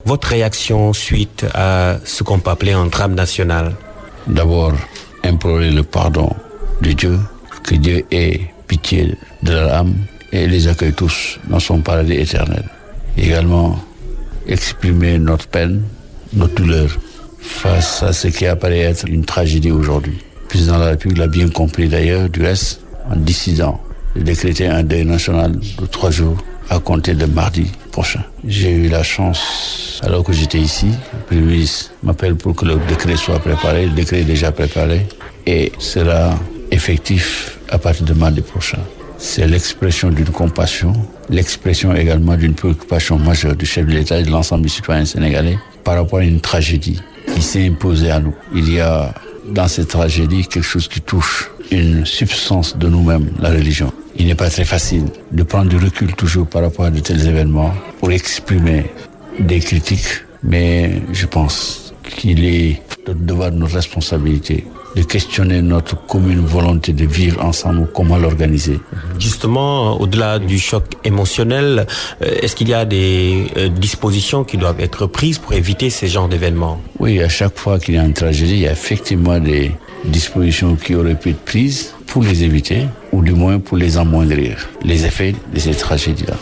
Votre réaction suite à ce qu'on peut appeler un drame national? D'abord, implorer le pardon de Dieu, que Dieu ait pitié de leur âme et les accueille tous dans son paradis éternel. Également, exprimer notre peine, notre douleur face à ce qui apparaît être une tragédie aujourd'hui. Le président de la République l'a bien compris d'ailleurs, du reste, en décidant de décréter un deuil national de 3 jours à compter de mardi prochain. J'ai eu la chance, alors que j'étais ici, le Premier ministre m'appelle pour que le décret soit préparé. Le décret est déjà préparé et sera effectif à partir de mardi prochain. C'est l'expression d'une compassion, l'expression également d'une préoccupation majeure du chef de l'État et de l'ensemble des citoyens sénégalais par rapport à une tragédie qui s'est imposée à nous. Il y a dans cette tragédie quelque chose qui touche une substance de nous-mêmes, la religion. Il n'est pas très facile de prendre du recul toujours par rapport à de tels événements pour exprimer des critiques, mais je pense qu'il est de devoir de notre responsabilité de questionner notre commune volonté de vivre ensemble, comment l'organiser. Justement, au-delà du choc émotionnel, est-ce qu'il y a des dispositions qui doivent être prises pour éviter ces genres d'événements? Oui, à chaque fois qu'il y a une tragédie, il y a effectivement des dispositions qui auraient pu être prises pour les éviter, ou du moins pour les amoindrir, les effets de ces tragédies-là.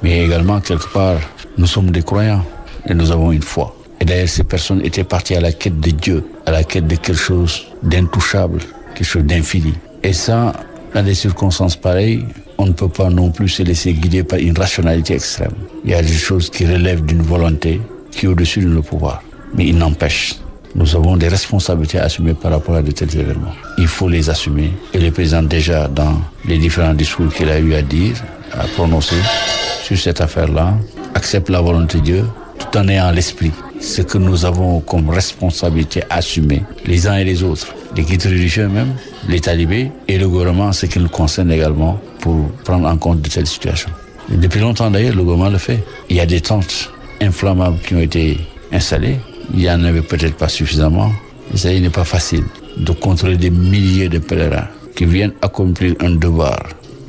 Mais également, quelque part, nous sommes des croyants et nous avons une foi. Et d'ailleurs, ces personnes étaient parties à la quête de Dieu, à la quête de quelque chose d'intouchable, quelque chose d'infini. Et ça, dans des circonstances pareilles, on ne peut pas non plus se laisser guider par une rationalité extrême. Il y a des choses qui relèvent d'une volonté qui est au-dessus de nos pouvoirs. Mais il n'empêche, nous avons des responsabilités à assumer par rapport à de tels événements. Il faut les assumer. Et le président, déjà, dans les différents discours qu'il a eu à dire, à prononcer sur cette affaire-là, accepte la volonté de Dieu, tout en ayant à l'esprit ce que nous avons comme responsabilité à assumer, les uns et les autres, les guides religieux même, les talibés et le gouvernement, ce qui nous concerne également, pour prendre en compte de telles situations. Et depuis longtemps d'ailleurs, le gouvernement le fait. Il y a des tentes inflammables qui ont été installées. Il n'y en avait peut-être pas suffisamment. Et ça, il n'est pas facile de contrôler des milliers de pèlerins qui viennent accomplir un devoir,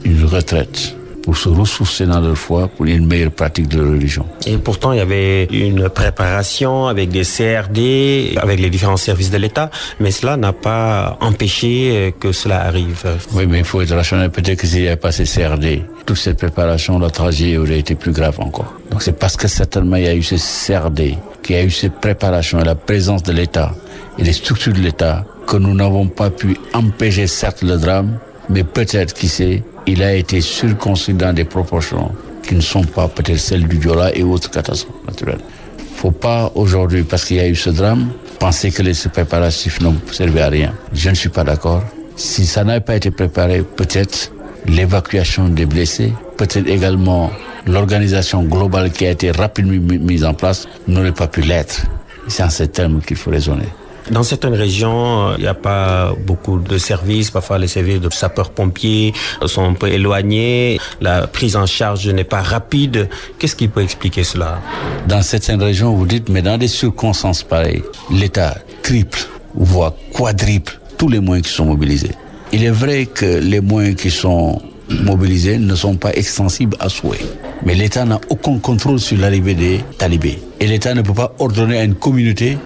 une retraite, pour se ressourcer dans leur foi, pour une meilleure pratique de leur religion. Et pourtant, il y avait une préparation avec des CRD, avec les différents services de l'État, mais cela n'a pas empêché que cela arrive. Oui, mais il faut être rationnel. Peut-être que s'il n'y avait pas ces CRD, toute cette préparation, la tragédie aurait été plus grave encore. Donc c'est parce que certainement il y a eu ces CRD, qu'il y a eu ces préparations et la présence de l'État et des structures de l'État, que nous n'avons pas pu empêcher certes le drame, mais peut-être, qui sait, il a été circonscrit dans des proportions qui ne sont pas peut-être celles du Diola et autres catastrophes naturelles. Il ne faut pas aujourd'hui, parce qu'il y a eu ce drame, penser que les préparatifs n'ont servi à rien. Je ne suis pas d'accord. Si ça n'avait pas été préparé, peut-être l'évacuation des blessés, peut-être également l'organisation globale qui a été rapidement mise en place n'aurait pas pu l'être. C'est en ces termes qu'il faut raisonner. Dans certaines régions, il n'y a pas beaucoup de services. Parfois, les services de sapeurs-pompiers sont un peu éloignés. La prise en charge n'est pas rapide. Qu'est-ce qui peut expliquer cela? Dans certaines régions, vous dites, mais dans des circonstances pareilles, l'État triple, voire quadruple tous les moyens qui sont mobilisés. Il est vrai que les moyens qui sont mobilisés ne sont pas extensibles à souhait. Mais l'État n'a aucun contrôle sur l'arrivée des talibés. Et l'État ne peut pas ordonner à une communauté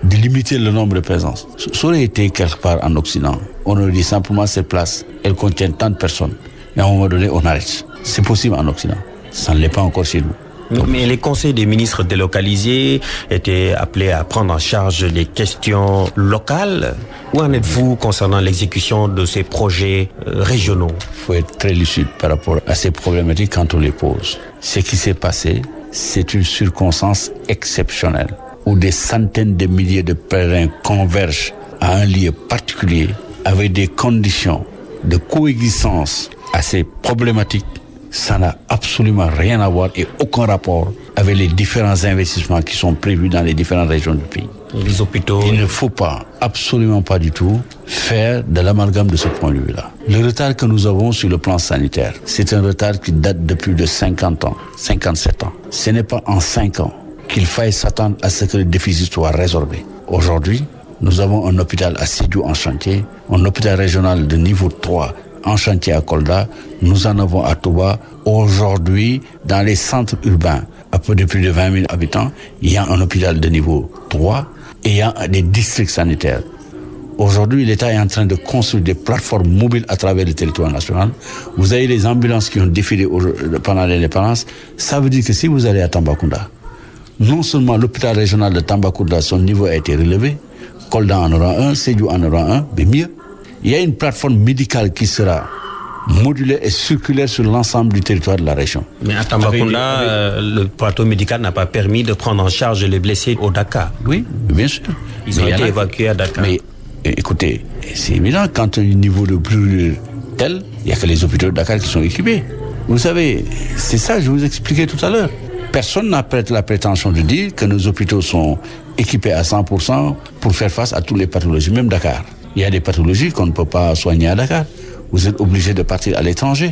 de limiter le nombre de présences. Ça aurait été quelque part en Occident. On aurait dit simplement ces places, elles contiennent tant de personnes. Mais à un moment donné, on arrête. C'est possible en Occident. Ça ne l'est pas encore chez nous. Mais les conseils des ministres délocalisés étaient appelés à prendre en charge les questions locales. Où en êtes-vous concernant l'exécution de ces projets régionaux? Il faut être très lucide par rapport à ces problématiques quand on les pose. Ce qui s'est passé, c'est une circonstance exceptionnelle, où des centaines de milliers de pèlerins convergent à un lieu particulier avec des conditions de coexistence assez problématiques. Ça n'a absolument rien à voir et aucun rapport avec les différents investissements qui sont prévus dans les différentes régions du pays. Les hôpitaux. Il ne faut pas, absolument pas du tout, faire de l'amalgame de ce point de vue-là. Le retard que nous avons sur le plan sanitaire, c'est un retard qui date de plus de 50 ans, 57 ans. Ce n'est pas en 5 ans qu'il faille s'attendre à ce que le déficit soit résorbé. Aujourd'hui, nous avons un hôpital à Sédhiou en chantier, un hôpital régional de niveau 3 en chantier à Kolda, nous en avons à Touba. Aujourd'hui, dans les centres urbains, à peu de plus de 20 000 habitants, il y a un hôpital de niveau 3 et il y a des districts sanitaires. Aujourd'hui, l'État est en train de construire des plateformes mobiles à travers le territoire national. Vous avez les ambulances qui ont défilé pendant l'indépendance. Ça veut dire que si vous allez à Tambacounda, non seulement l'hôpital régional de Tambacounda, son niveau a été relevé, Kolda en aura un, Sédhiou en aura un, mais mieux, il y a une plateforme médicale qui sera modulée et circulaire sur l'ensemble du territoire de la région. Mais à Tambacounda, le plateau médical n'a pas permis de prendre en charge les blessés au Dakar. Oui, bien sûr. Ils ont été évacués à Dakar. Mais écoutez, c'est évident, quand un niveau de brûlure tel, il n'y a que les hôpitaux de Dakar qui sont équipés. Vous savez, c'est ça que je vous expliquais tout à l'heure. Personne n'a la prétention de dire que nos hôpitaux sont équipés à 100% pour faire face à toutes les pathologies, même Dakar. Il y a des pathologies qu'on ne peut pas soigner à Dakar. Vous êtes obligé de partir à l'étranger.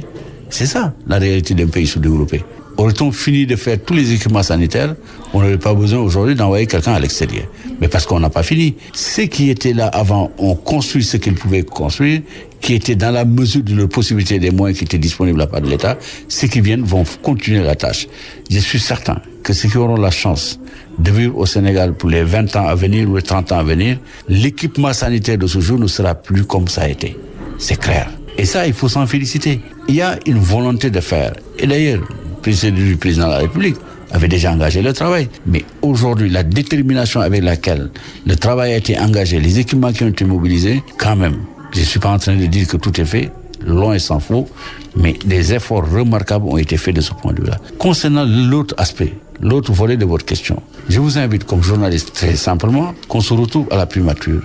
C'est ça, la réalité d'un pays sous-développé. Aurait-on fini de faire tous les équipements sanitaires, on n'aurait pas besoin aujourd'hui d'envoyer quelqu'un à l'extérieur. Mais parce qu'on n'a pas fini. Ceux qui étaient là avant ont construit ce qu'ils pouvaient construire, qui étaient dans la mesure de leurs possibilités, des moyens qui étaient disponibles à part de l'État. Ceux qui viennent vont continuer la tâche. Je suis certain que ceux qui auront la chance de vivre au Sénégal pour les 20 ans à venir ou les 30 ans à venir, l'équipement sanitaire de ce jour ne sera plus comme ça a été. C'est clair. Et ça, il faut s'en féliciter. Il y a une volonté de faire. Et d'ailleurs, le président de la République avait déjà engagé le travail. Mais aujourd'hui, la détermination avec laquelle le travail a été engagé, les équipements qui ont été mobilisés, quand même, je ne suis pas en train de dire que tout est fait, loin et s'en faut, mais des efforts remarquables ont été faits de ce point de vue-là. Concernant l'autre aspect, l'autre volet de votre question, je vous invite comme journaliste très simplement qu'on se retrouve à la primature.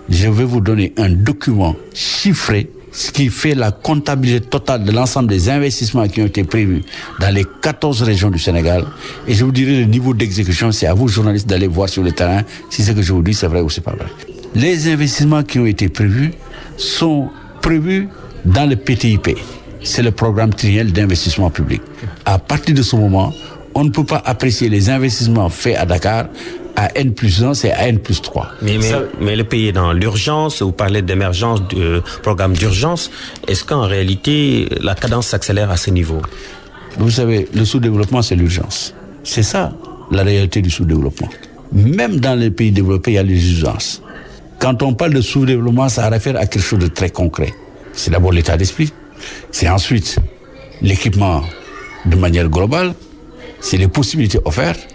Je vais vous donner un document chiffré, ce qui fait la comptabilité totale de l'ensemble des investissements qui ont été prévus dans les 14 régions du Sénégal. Et je vous dirai le niveau d'exécution, c'est à vous, journalistes, d'aller voir sur le terrain si ce que je vous dis, c'est vrai ou c'est pas vrai. Les investissements qui ont été prévus sont prévus dans le PTIP. C'est le programme triennal d'investissement public. À partir de ce moment, on ne peut pas apprécier les investissements faits à Dakar à N+1, c'est à N+3. Mais le pays est dans l'urgence, vous parlez d'émergence, du programme d'urgence. Est-ce qu'en réalité, la cadence s'accélère à ce niveau? Vous savez, le sous-développement, c'est l'urgence. C'est ça, la réalité du sous-développement. Même dans les pays développés, il y a les urgences. Quand on parle de sous-développement, ça réfère à quelque chose de très concret. C'est d'abord l'état d'esprit. C'est ensuite l'équipement de manière globale. C'est les possibilités offertes.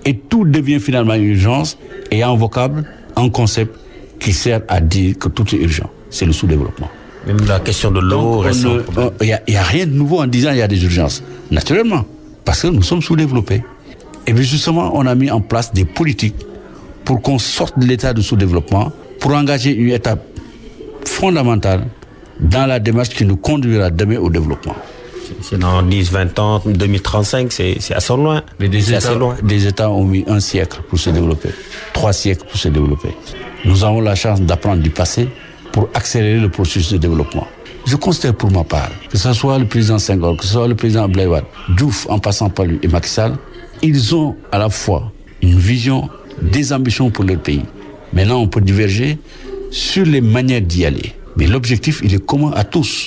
Et tout devient finalement une urgence et un vocable, un concept qui sert à dire que tout est urgent. C'est le sous-développement. Même la question de l'eau reste un problème. Il n'y a rien de nouveau en disant qu'il y a des urgences. Naturellement, parce que nous sommes sous-développés. Et bien justement, on a mis en place des politiques pour qu'on sorte de l'état de sous-développement, pour engager une étape fondamentale dans la démarche qui nous conduira demain au développement. C'est dans 10, 20 ans, 2035, c'est assez loin. Mais des États ont mis 1 siècle pour se développer, 3 siècles pour se développer. Nous avons la chance d'apprendre du passé pour accélérer le processus de développement. Je considère pour ma part, que ce soit le président Senghor, que ce soit le président Abdoulaye Wade, Diouf en passant par lui et Macky Sall, ils ont à la fois une vision, des ambitions pour leur pays. Maintenant, on peut diverger sur les manières d'y aller. Mais l'objectif, il est commun à tous.